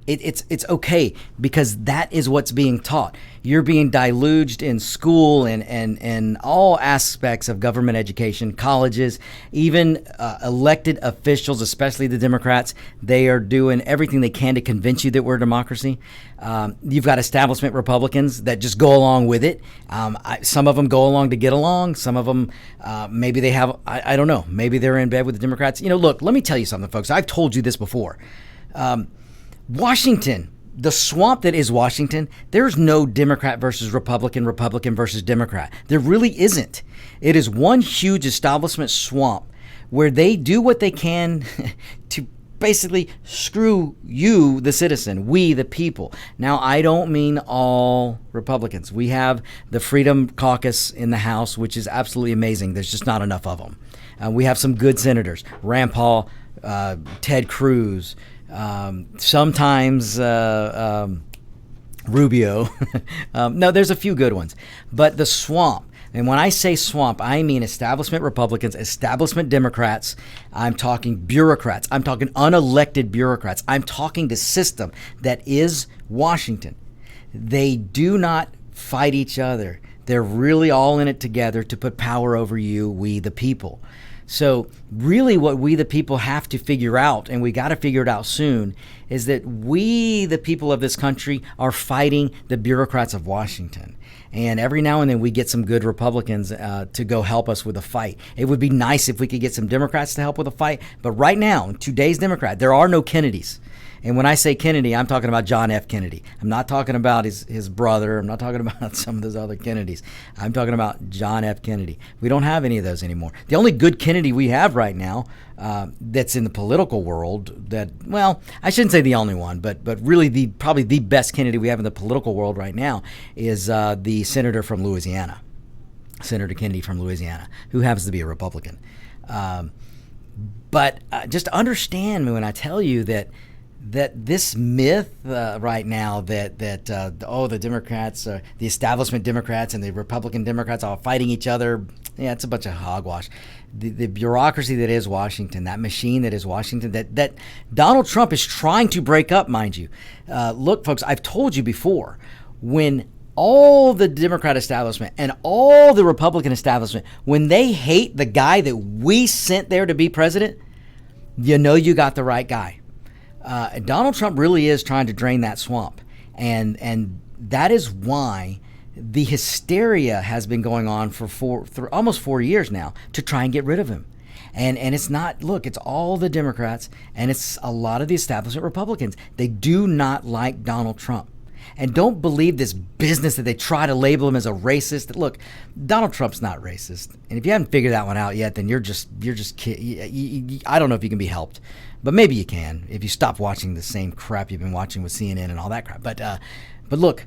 It's okay because that is what's being taught. You're being deluged in school and all aspects of government education, colleges, even elected officials, especially the Democrats. They are doing everything they can to convince you that we're a democracy. You've got establishment Republicans that just go along with it. Some of them go along to get along. Some of them, maybe they have, I don't know, maybe they're in bed with the Democrats. Look, let me tell you something, folks. I've told you this before. Washington, the swamp that is Washington, there's no Democrat versus Republican, Republican versus Democrat. There really isn't. It is one huge establishment swamp where they do what they can to basically screw you, the citizen, we, the people. Now, I don't mean all Republicans. We have the Freedom Caucus in the House, which is absolutely amazing. There's just not enough of them. We have some good senators, Rand Paul, Ted Cruz, sometimes Rubio. No, there's a few good ones. But the swamp, and when I say swamp, I mean establishment Republicans, establishment Democrats. I'm talking bureaucrats. I'm talking unelected bureaucrats. I'm talking the system that is Washington. They do not fight each other. They're really all in it together to put power over you, we the people. So really what we the people have to figure out, and we got to figure it out soon, is that we the people of this country are fighting the bureaucrats of Washington. And every now and then we get some good Republicans to go help us with a fight. It would be nice if we could get some Democrats to help with a fight. But right now, today's Democrat, there are no Kennedys. And when I say Kennedy, I'm talking about John F. Kennedy. I'm not talking about his brother. I'm not talking about some of those other Kennedys. I'm talking about John F. Kennedy. We don't have any of those anymore. The only good Kennedy we have right now that's in the political world that, well, I shouldn't say the only one, but really probably the best Kennedy we have in the political world right now is the senator from Louisiana, Senator Kennedy from Louisiana, who happens to be a Republican. But just understand me when I tell you that this myth right now that the Democrats, the establishment Democrats and the Republican Democrats are fighting each other, yeah, it's a bunch of hogwash. The bureaucracy that is Washington, that machine that is Washington, that Donald Trump is trying to break up, mind you. Look, folks, I've told you before, when all the Democrat establishment and all the Republican establishment, when they hate the guy that we sent there to be president, you know you got the right guy. Donald Trump really is trying to drain that swamp. And that is why the hysteria has been going on for almost 4 years now to try and get rid of him. And it's not, look, it's all the Democrats and it's a lot of the establishment Republicans. They do not like Donald Trump. And don't believe this business that they try to label him as a racist. Look, Donald Trump's not racist. And if you haven't figured that one out yet, then you're just I don't know if you can be helped. But maybe you can if you stop watching the same crap you've been watching with CNN and all that crap. But look,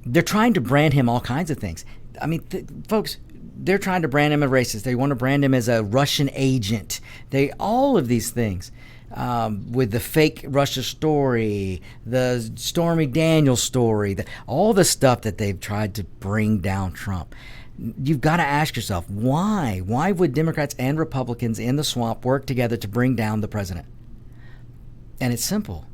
they're trying to brand him all kinds of things. I mean, folks, they're trying to brand him a racist. They want to brand him as a Russian agent. All of these things. With the fake Russia story, the Stormy Daniels story, all the stuff that they've tried to bring down Trump. You've got to ask yourself, why? Why would Democrats and Republicans in the swamp work together to bring down the president? And it's simple.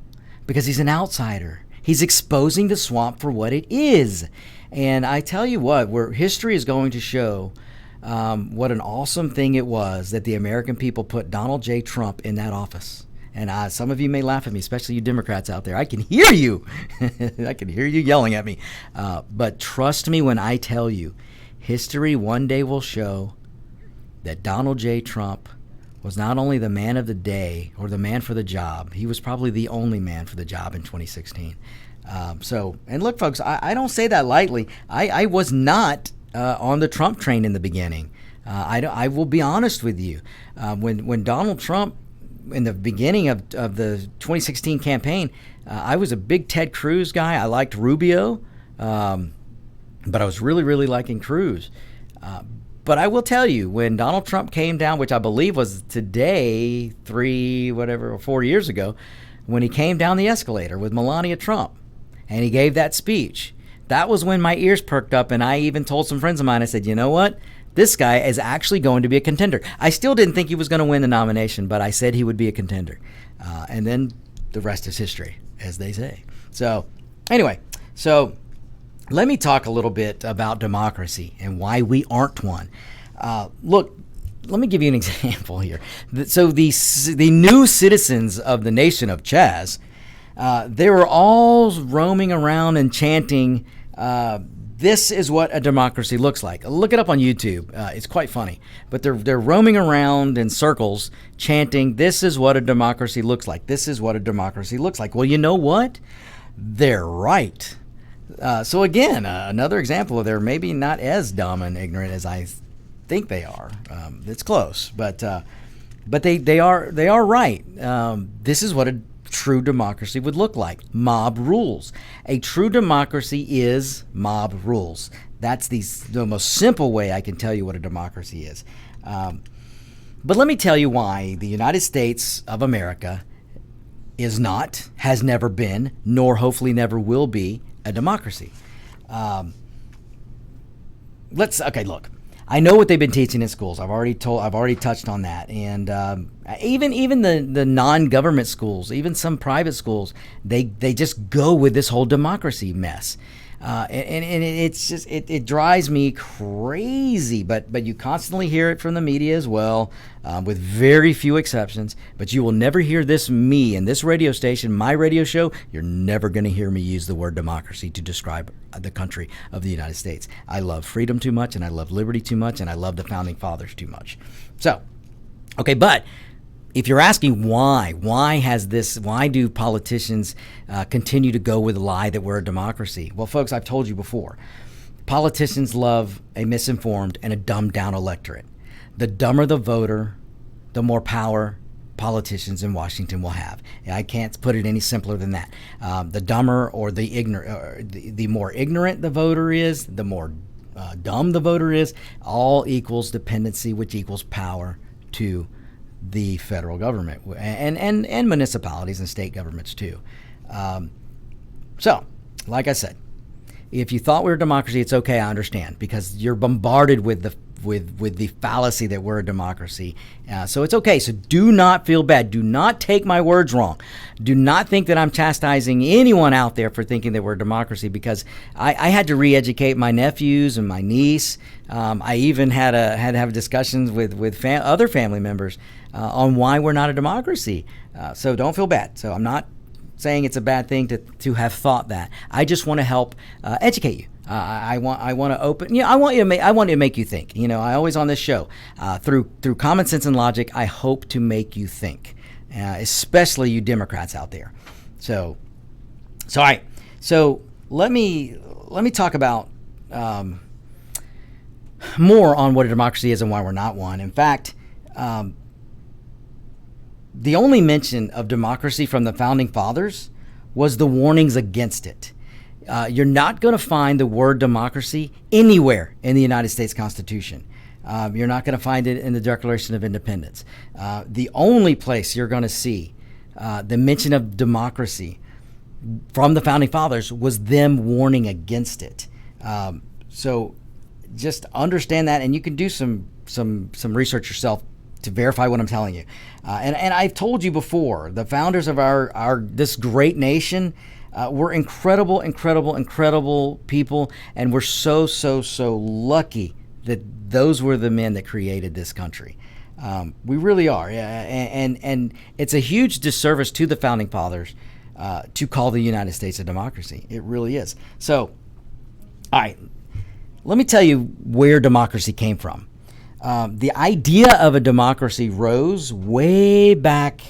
Because he's an outsider. He's exposing the swamp for what it is. And I tell you what, history is going to show what an awesome thing it was that the American people put Donald J. Trump in that office. And some of you may laugh at me, especially you Democrats out there. I can hear you. I can hear you yelling at me. But trust me when I tell you, history one day will show that Donald J. Trump was not only the man of the day or the man for the job, he was probably the only man for the job in 2016. And look, folks, I don't say that lightly. I was not on the Trump train in the beginning. I will be honest with you. When Donald Trump, in the beginning of the 2016 campaign, I was a big Ted Cruz guy. I liked Rubio, but I was really, really liking Cruz. But I will tell you, when Donald Trump came down, which I believe was today, 4 years ago, when he came down the escalator with Melania Trump, and he gave that speech, that was when my ears perked up, and I even told some friends of mine, I said, you know what? This guy is actually going to be a contender. I still didn't think he was going to win the nomination, but I said he would be a contender. And then the rest is history, as they say. So anyway, let me talk a little bit about democracy and why we aren't one. Look, let me give you an example here. So the new citizens of the Nation of Chaz, they were all roaming around and chanting, this is what a democracy looks like. Look it up on YouTube. It's quite funny. But they're roaming around in circles chanting, this is what a democracy looks like. This is what a democracy looks like. Well, you know what? They're right. So again, another example of they're maybe not as dumb and ignorant as I think they are. It's close, but they are right. This is what a true democracy would look like. Mob rules. A true democracy is mob rules. That's the most simple way I can tell you what a democracy is. But let me tell you why the United States of America is not, has never been, nor hopefully never will be a democracy. Look. I know what they've been teaching in schools. I've already touched on that. And even the non-government schools, even some private schools, they just go with this whole democracy mess. And it's just it drives me crazy. But you constantly hear it from the media as well, with very few exceptions. But you will never hear me and this radio station, my radio show. You're never going to hear me use the word democracy to describe the country of the United States. I love freedom too much, and I love liberty too much, and I love the founding fathers too much. So, okay, but if you're asking why do politicians continue to go with the lie that we're a democracy? Well, folks, I've told you before, politicians love a misinformed and a dumbed down electorate. The dumber the voter, the more power politicians in Washington will have. I can't put it any simpler than that. The dumber or the ignorant, the more ignorant the voter is, the more dumb the voter is, all equals dependency, which equals power to the federal government and municipalities and state governments too. So, like I said, if you thought we were a democracy, it's okay. I understand, because you're bombarded with the fallacy that we're a democracy. So it's okay. So do not feel bad. Do not take my words wrong. Do not think that I'm chastising anyone out there for thinking that we're a democracy, because I had to re-educate my nephews and my niece. I even had to have discussions with other family members on why we're not a democracy. So don't feel bad. So I'm not saying it's a bad thing to have thought that. I just want to help educate you. I want to open. I want to make you think. I always on this show through common sense and logic. I hope to make you think, especially you Democrats out there. So all right. So let me talk about more on what a democracy is and why we're not one. In fact, the only mention of democracy from the Founding Fathers was the warnings against it. You're not going to find the word democracy anywhere in the United States Constitution. You're not going to find it in the Declaration of Independence. The only place you're going to see the mention of democracy from the Founding Fathers was them warning against it. So just understand that, and you can do some research yourself to verify what I'm telling you. And I've told you before, the founders of our this great nation were incredible people, and we're so lucky that those were the men that created this country. We really are, and it's a huge disservice to the Founding Fathers to call the United States a democracy. It really is. So, all right, let me tell you where democracy came from. The idea of a democracy rose way back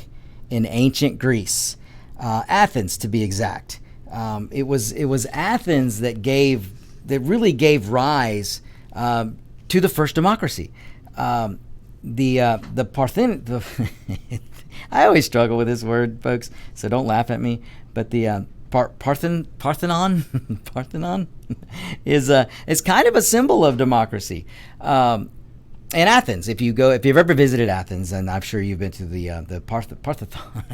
in ancient Greece, Athens to be exact. It was Athens that really gave rise to the first democracy. The Parthenon. I always struggle with this word, folks, so don't laugh at me. But the Parthenon is kind of a symbol of democracy. In Athens, if you've ever visited Athens, and I'm sure you've been to the Parthenon,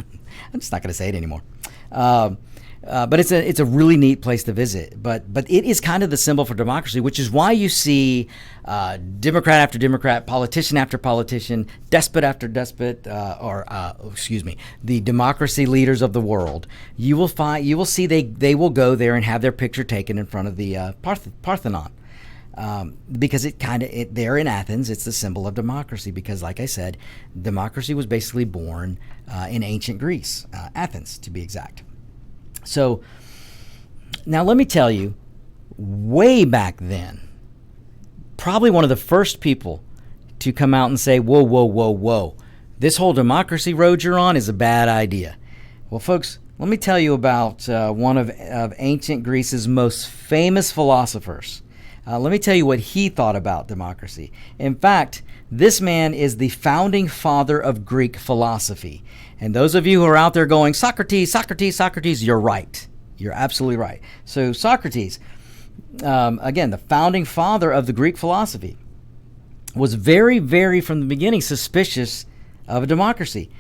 I'm just not going to say it anymore. But it's a really neat place to visit. But it is kind of the symbol for democracy, which is why you see Democrat after Democrat, politician after politician, despot after despot, the democracy leaders of the world. You will see they will go there and have their picture taken in front of the Parthenon. Because there in Athens, it's the symbol of democracy. Because, like I said, democracy was basically born in ancient Greece, Athens to be exact. So now let me tell you, way back then, probably one of the first people to come out and say, whoa, this whole democracy road you're on is a bad idea. Well, folks, let me tell you about one of ancient Greece's most famous philosophers. Let me tell you what he thought about democracy. In fact, this man is the founding father of Greek philosophy. And those of you who are out there going, Socrates, you're right. You're absolutely right. So Socrates, again, the founding father of the Greek philosophy, was very, very, from the beginning, suspicious of a democracy.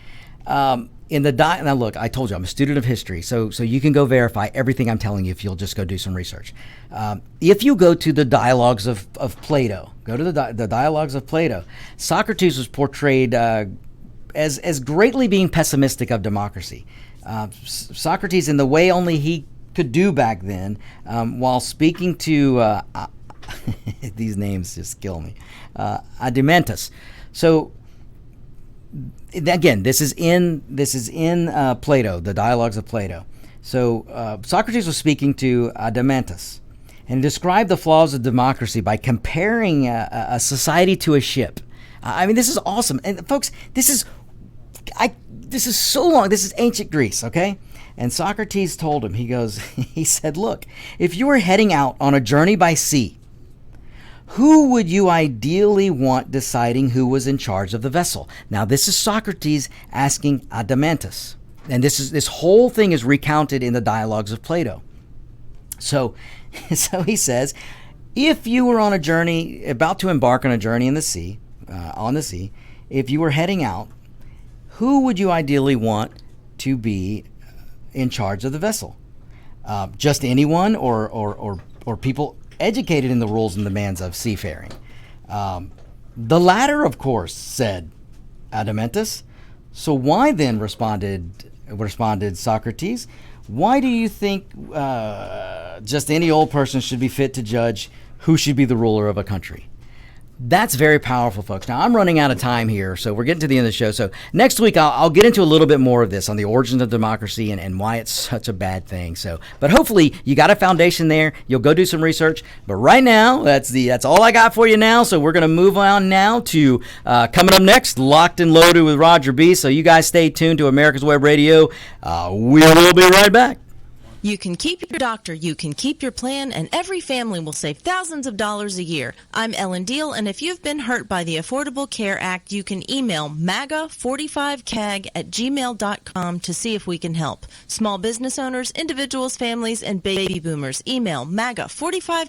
Now look, I told you I'm a student of history, so you can go verify everything I'm telling you if you'll just go do some research. If you go to the dialogues of Plato, go to the dialogues of Plato, Socrates was portrayed as greatly being pessimistic of democracy. Socrates, in the way only he could do back then, while speaking to these names just kill me, Adeimantus. So. Again, this is in Plato, the dialogues of Plato. So Socrates was speaking to Adeimantus and described the flaws of democracy by comparing a society to a ship. I mean, this is awesome. And folks, this is so long. This is ancient Greece, okay? And Socrates told him, he said, look, if you were heading out on a journey by sea, who would you ideally want deciding who was in charge of the vessel? Now, this is Socrates asking Adeimantus. And this whole thing is recounted in the dialogues of Plato. So he says, if you were on a journey, about to embark on a journey on the sea, if you were heading out, who would you ideally want to be in charge of the vessel? Just anyone or people educated in the rules and demands of seafaring? The latter, of course, said Adeimantus. So why then, responded Socrates, why do you think just any old person should be fit to judge who should be the ruler of a country? That's very powerful, folks. Now, I'm running out of time here, so we're getting to the end of the show. So next week, I'll get into a little bit more of this on the origins of democracy and why it's such a bad thing. But hopefully, you got a foundation there. You'll go do some research. But right now, that's all I got for you now. So we're going to move on now to coming up next, Locked and Loaded with Roger B. So you guys stay tuned to America's Web Radio. We will be right back. You can keep your doctor, you can keep your plan, and every family will save thousands of dollars a year. I'm Ellen Deal, and if you've been hurt by the Affordable Care Act, you can email MAGA45CAG@gmail.com to see if we can help. Small business owners, individuals, families, and baby boomers, email MAGA45CAG